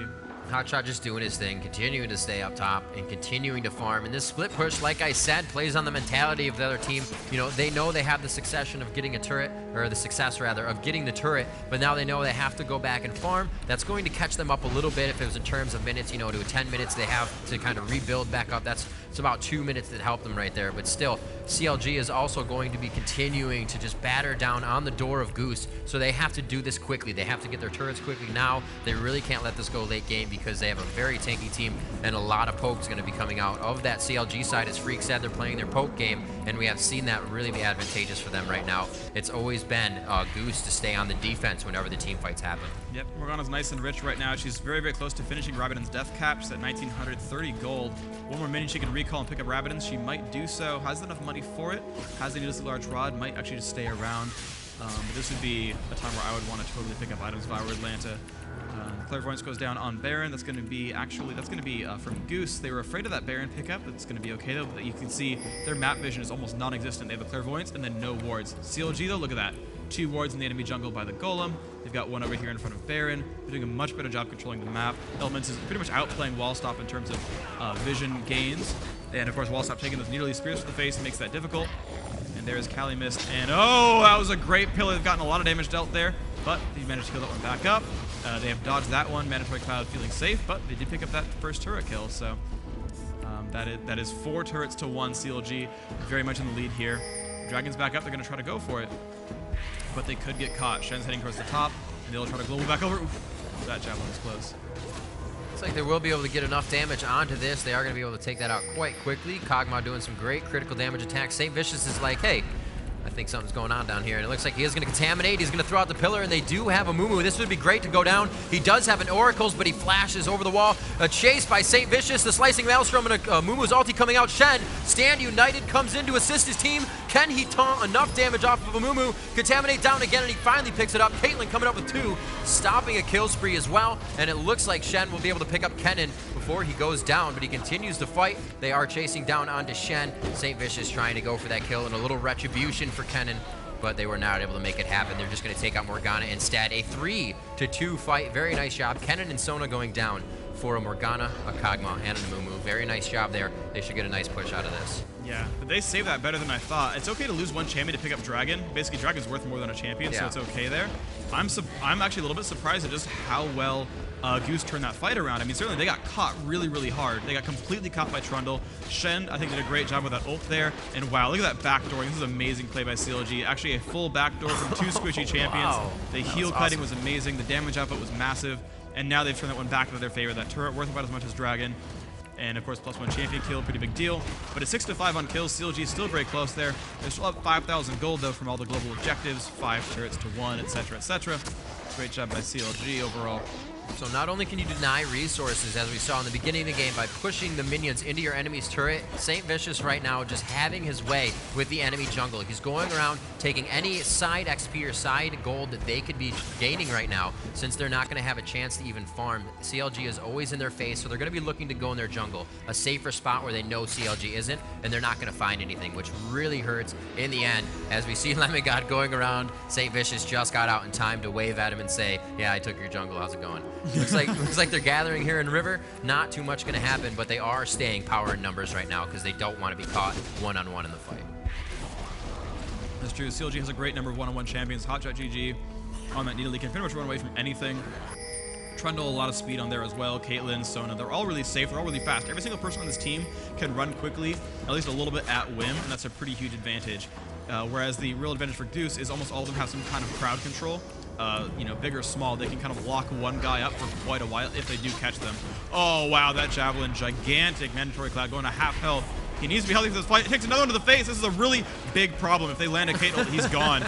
Hotshot just doing his thing, continuing to stay up top and continuing to farm. And this split push, like I said, plays on the mentality of the other team. You know they have the succession of getting a turret, or the success rather, of getting the turret, but now they know they have to go back and farm. That's going to catch them up a little bit if it was in terms of minutes, you know, to 10 minutes they have to kind of rebuild back up. It's about 2 minutes that help them right there. But still, CLG is also going to be continuing to just batter down on the door of Goose. So they have to do this quickly. They have to get their turrets quickly now. They really can't let this go late game because they have a very tanky team and a lot of poke's going to be coming out of that CLG side. As Freak said, they're playing their poke game, and we have seen that really be advantageous for them right now. It's always been Goose to stay on the defense whenever the team fights happen. Yep, Morgana's nice and rich right now. She's very, very close to finishing Rabbidan's death cap. She's at 1,930 gold. One more minion she can recall and pick up Rabbidan's. She might do so. Has enough money for it. Has a needlessly large rod. Might actually just stay around. But this would be a time where I would want to totally pick up items if I were Atlanta. Clairvoyance goes down on Baron. That's going to be from Goose. They were afraid of that Baron pickup. That's going to be okay though. But you can see their map vision is almost non-existent. They have a Clairvoyance and then no wards. CLG though, look at that. 2 wards in the enemy jungle by the Golem. They've got one over here in front of Baron. They're doing a much better job controlling the map. Elements is pretty much outplaying Wallstop in terms of vision gains. And of course, Wallstop taking those needly spears to the face makes that difficult. And there's Kali Mist. And oh, that was a great pill. They've gotten a lot of damage dealt there, but they managed to kill that one back up. They have dodged that one. Mandatory Cloud feeling safe, but they did pick up that first turret kill. So that is 4 turrets to 1. CLG very much in the lead here. Dragon's back up. They're going to try to go for it, but they could get caught. Shen's heading towards the top, and they'll try to global back over. Oof, that javelin was close. Looks like they will be able to get enough damage onto this. They are going to be able to take that out quite quickly. Kog'Maw doing some great critical damage attacks. St. Vicious is like, hey, I think something's going on down here, and it looks like he is going to contaminate. He's going to throw out the pillar, and they do have a Mumu. This would be great to go down. He does have an Oracles, but he flashes over the wall. A chase by St. Vicious, the Slicing Maelstrom, and a Mumu's ulti coming out. Shen, Stand United, comes in to assist his team. Can he taunt enough damage off of a Mumu? Contaminate down again, and he finally picks it up. Caitlyn coming up with 2, stopping a kill spree as well, and it looks like Shen will be able to pick up Kennen before he goes down, but he continues to fight. They are chasing down onto Shen. St. Vicious trying to go for that kill, and a little retribution for Kennen, but they were not able to make it happen. They're just going to take out Morgana instead. A 3-2 fight. Very nice job. Kennen and Sona going down for a Morgana, a Kog'Maw, and a Mumu. Very nice job there. They should get a nice push out of this. Yeah, but they saved that better than I thought. It's okay to lose 1 champion to pick up Dragon. Basically, Dragon's worth more than a champion, so it's okay there. I'm actually a little bit surprised at just how well Goose turned that fight around. I mean, certainly they got caught really, really hard. They got completely caught by Trundle. Shen, I think, did a great job with that ult there. And wow, look at that backdoor. This is an amazing play by CLG. Actually, a full backdoor from 2 squishy champions. Wow. The heal kiting was amazing. The damage output was massive. And now they've turned that one back into their favor. That turret worth about as much as Dragon. And of course, +1 champion kill, pretty big deal. But at 6-5 on kills, CLG is still very close there. They're still up 5,000 gold though from all the global objectives, 5 turrets to 1, etc., etc. Great job by CLG overall. So not only can you deny resources, as we saw in the beginning of the game, by pushing the minions into your enemy's turret, St. Vicious right now just having his way with the enemy jungle. He's going around taking any side XP or side gold that they could be gaining right now, since they're not going to have a chance to even farm. CLG is always in their face, so they're going to be looking to go in their jungle, a safer spot where they know CLG isn't, and they're not going to find anything, which really hurts in the end. As we see Lemon God going around, St. Vicious just got out in time to wave at him and say, yeah, I took your jungle, how's it going? Looks like they're gathering here in River. Not too much going to happen, but they are staying power in numbers right now because they don't want to be caught one-on-one in the fight. That's true. CLG has a great number of one-on-one champions. Hotshot GG on that Needle, can pretty much run away from anything. Trundle, a lot of speed on there as well. Caitlyn, Sona, they're all really safe. They're all really fast. Every single person on this team can run quickly, at least a little bit at whim, and that's a pretty huge advantage. Whereas the real advantage for Goose is almost all of them have some kind of crowd control. You know, big or small, they can kind of lock one guy up for quite a while if they do catch them. Oh, wow, that Javelin, gigantic mandatory cloud going to half health. He needs to be healthy for this fight. It takes another one to the face. This is a really big problem. If they land a Caitlyn, he's gone.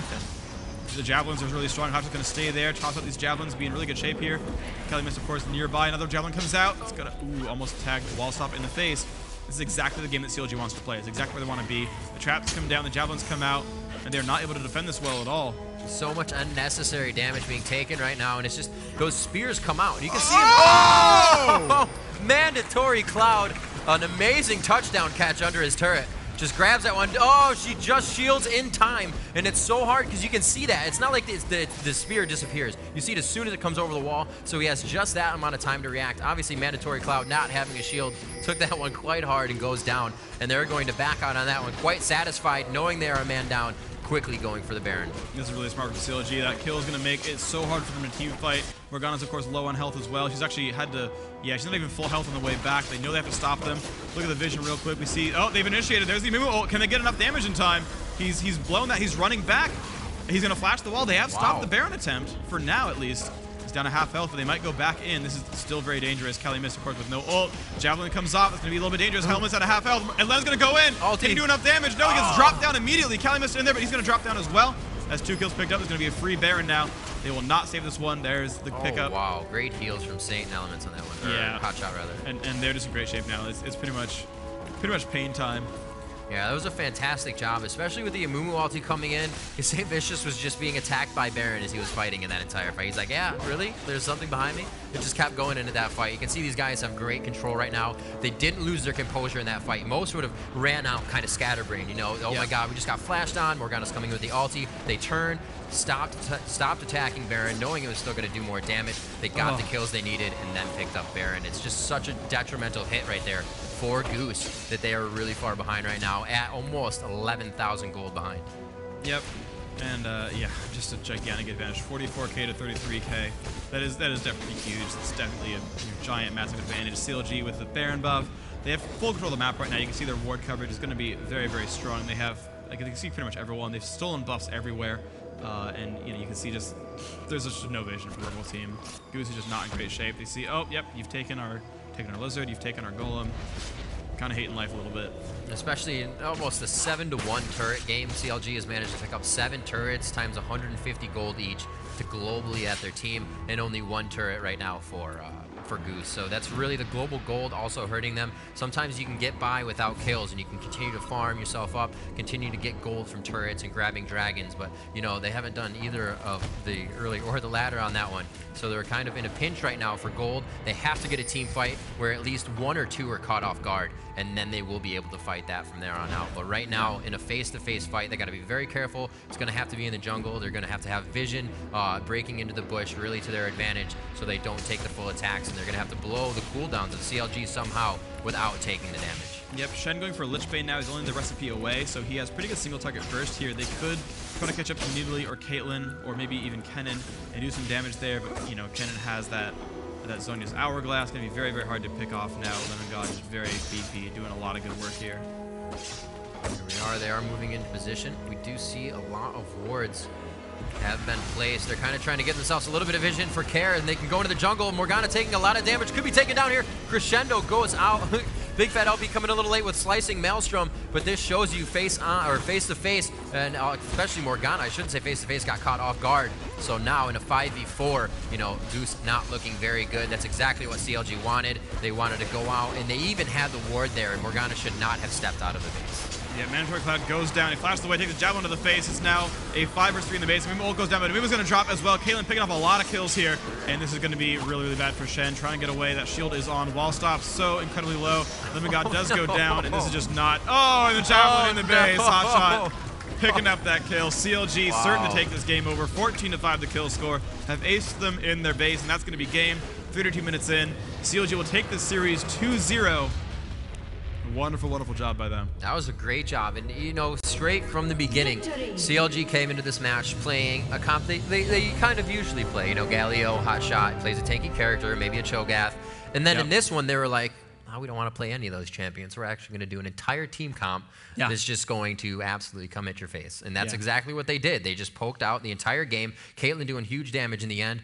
The Javelins are really strong. Hotshot's going to stay there. Toss out these Javelins, be in really good shape here. Kelly Mist, of course, nearby. Another Javelin comes out. It's going to, almost tag the wall stop in the face. This is exactly the game that CLG wants to play. It's exactly where they want to be. The traps come down, the Javelins come out, and they're not able to defend this well at all. So much unnecessary damage being taken right now, and it's just those spears come out. You can see him. Mandatory cloud. An amazing touchdown catch under his turret. Just grabs that one. Oh, she just shields in time, and it's so hard because you can see that. It's not like the spear disappears. You see it as soon as it comes over the wall, so he has just that amount of time to react. Obviously, Mandatory Cloud not having a shield took that one quite hard and goes down, and they're going to back out on that one, quite satisfied knowing they are a man down, quickly going for the Baron. This is really smart for CLG. That kill is going to make it so hard for them to team fight. Morgana's, of course, low on health as well. She's actually had to, she's not even full health on the way back. They know they have to stop them. Look at the vision real quick. We see, they've initiated. There's the move. Oh, can they get enough damage in time? He's blown that. He's running back. He's going to flash the wall. They have stopped the Baron attempt, for now at least. He's down to half health, but they might go back in. This is still very dangerous. Kelly Mist, of course, with no ult. Javelin comes off. It's going to be a little bit dangerous. Helmet's at a half health. And Len's going to go in. Can he do enough damage? No, he gets dropped down immediately. Kelly Mist in there, but he's going to drop down as well. As 2 kills picked up, there's going to be a free Baron now. They will not save this one. There's the pickup. Wow, great heals from Saint and Elements on that one. Hotshot, rather. And they're just in great shape now. It's pretty much pain time. Yeah, that was a fantastic job, especially with the Amumu ulti coming in. St. Vicious was just being attacked by Baron as he was fighting in that entire fight. He's like, yeah, really? There's something behind me? It just kept going into that fight. You can see these guys have great control right now. They didn't lose their composure in that fight. Most would have ran out kind of scatterbrained, you know, oh my god, we just got flashed on. Morgana's coming with the ulti. They turned, stopped attacking Baron, knowing it was still going to do more damage. They got the kills they needed and then picked up Baron. It's just such a detrimental hit right there for Goose that they are really far behind right now, at almost 11,000 gold behind. Yep. And just a gigantic advantage. 44k to 33k. That is definitely huge. It's definitely a giant, massive advantage. CLG with the Baron buff. They have full control of the map right now. You can see their ward coverage is going to be very, very strong. They have, like, you can see pretty much everyone. They've stolen buffs everywhere. And you know, you can see there's just no vision for the whole team. Goose is just not in great shape. They see, oh, yep, you've taken our Lizard, you've taken our Golem. Kind of hating life a little bit. Especially in almost a 7-to-1 turret game. CLG has managed to pick up 7 turrets times 150 gold each to globally at their team, and only 1 turret right now for Goose. So that's really the global gold also hurting them. Sometimes you can get by without kills and you can continue to farm yourself up, continue to get gold from turrets and grabbing dragons, but you know, they haven't done either of the early or the latter on that one. So they're kind of in a pinch right now for gold. They have to get a team fight where at least 1 or 2 are caught off guard, and then they will be able to fight that from there on out. But right now, in a face-to-face fight, they got to be very careful. It's going to have to be in the jungle. They're going to have vision breaking into the bush really to their advantage so they don't take the full attacks, and they're going to have to blow the cooldowns of CLG somehow without taking the damage. Yep, Shen going for Lich Bane now. He's only the recipe away, so he has pretty good single target burst here. They could try to catch up to Needly or Caitlyn or maybe even Kennen and do some damage there, but you know, Kennen has that Zhonya's Hourglass. Going to be very, very hard to pick off now. Lemon God is very beefy, doing a lot of good work here. Here we are. They are moving into position. We do see a lot of wards have been placed. They're kind of trying to get themselves a little bit of vision for care, and they can go into the jungle. Morgana taking a lot of damage. Could be taken down here. Crescendo goes out. Big Fat LP coming a little late with slicing Maelstrom, but this shows you face to face, and especially Morgana, I shouldn't say face to face, got caught off guard. So now in a 5v4, you know, Goose not looking very good. That's exactly what CLG wanted. They wanted to go out, and they even had the ward there, and Morgana should not have stepped out of the base. Yeah, Mandatory Cloud goes down. He flashes away, takes a javelin to the face. It's now a 5 vs 3 in the base. Mimo ult goes down, but Mimo's going to drop as well. Caitlyn picking up a lot of kills here, and this is going to be really, really bad for Shen. Trying to get away. That shield is on. Wall stop so incredibly low. Lemon God does go down, and this is just not... Oh, and the javelin in the base. No. Hot shot picking up that kill. CLG certain to take this game over. 14-5 the kill score. Have aced them in their base, and that's going to be game. 32 minutes in. CLG will take this series 2-0. Wonderful, wonderful job by them. That was a great job. And, you know, straight from the beginning, CLG came into this match playing a comp they kind of usually play. You know, Galio, Hotshot, plays a tanky character, maybe a Cho'Gath. And then in this one, they were like, oh, we don't want to play any of those champions. We're actually going to do an entire team comp that's just going to absolutely come at your face. And that's exactly what they did. They just poked out the entire game. Caitlyn doing huge damage in the end.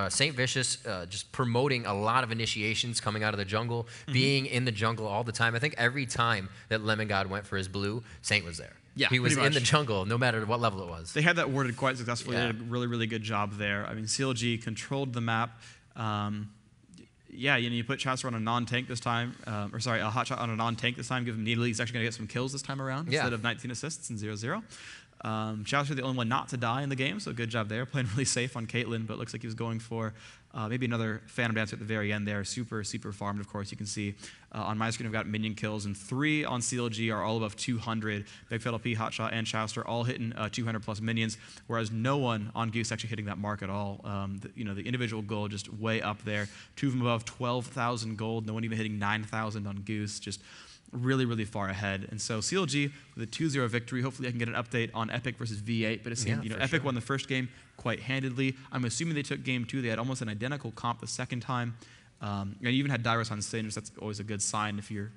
St. Vicious just promoting a lot of initiations coming out of the jungle, being in the jungle all the time. I think every time that Lemon God went for his blue, Saint was there. Yeah, he was in the jungle, no matter what level it was. They had that worded quite successfully. They did a really, really good job there. I mean, CLG controlled the map. Yeah, you know, you put Chaucer on a non-tank this time, or sorry, a hot shot on a non-tank this time, give him needle. He's actually going to get some kills this time around instead of 19 assists and 0-0. Chaucer the only one not to die in the game, so good job there. Playing really safe on Caitlyn, but looks like he was going for maybe another Phantom Dancer at the very end there. Super, super farmed, of course. You can see on my screen I've got minion kills, and 3 on CLG are all above 200. Big Fat LP, Hotshot, and Chaucer all hitting 200-plus minions, whereas no one on Goose actually hitting that mark at all. You know, the individual gold just way up there. 2 of them above 12,000 gold. No one even hitting 9,000 on Goose. Just really, really far ahead. And so CLG with a 2-0 victory. Hopefully I can get an update on Epic versus V8, but it seemed, you know, Epic won the first game quite handedly. I'm assuming they took game 2. They had almost an identical comp the second time. And you even had Dyrus on stage. That's always a good sign if your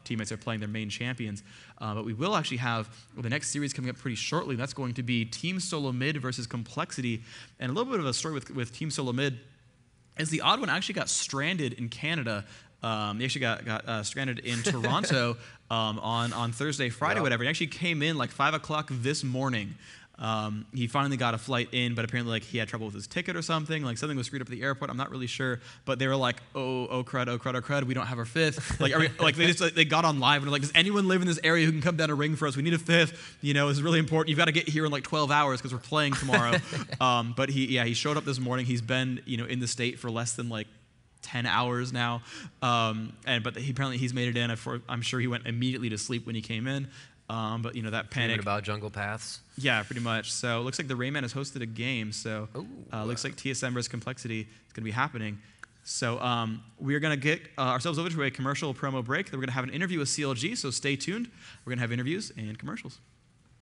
teammates are playing their main champions. But we will actually have the next series coming up pretty shortly. That's going to be Team Solo Mid versus Complexity. And a little bit of a story with Team Solo Mid is the odd one actually got stranded in Canada. They actually got stranded in Toronto on Thursday, Friday, whatever. He actually came in like 5 o'clock this morning. He finally got a flight in, but apparently like he had trouble with his ticket or something. Like something was screwed up at the airport. I'm not really sure, but they were like, oh crud, we don't have our 5th. Like they got on live and were like, does anyone live in this area who can come down a ring for us? We need a 5th. You know, this is really important. You've got to get here in like 12 hours because we're playing tomorrow. But he showed up this morning. He's been in the state for less than like 10 hours now, but apparently he's made it in. I'm sure he went immediately to sleep when he came in. But that panic. Even about jungle paths. Yeah, pretty much. So it looks like the Rayman has hosted a game. So looks like TSM versus Complexity is going to be happening. So we are going to get ourselves over to a commercial promo break. Then we're going to have an interview with CLG. So stay tuned. We're going to have interviews and commercials.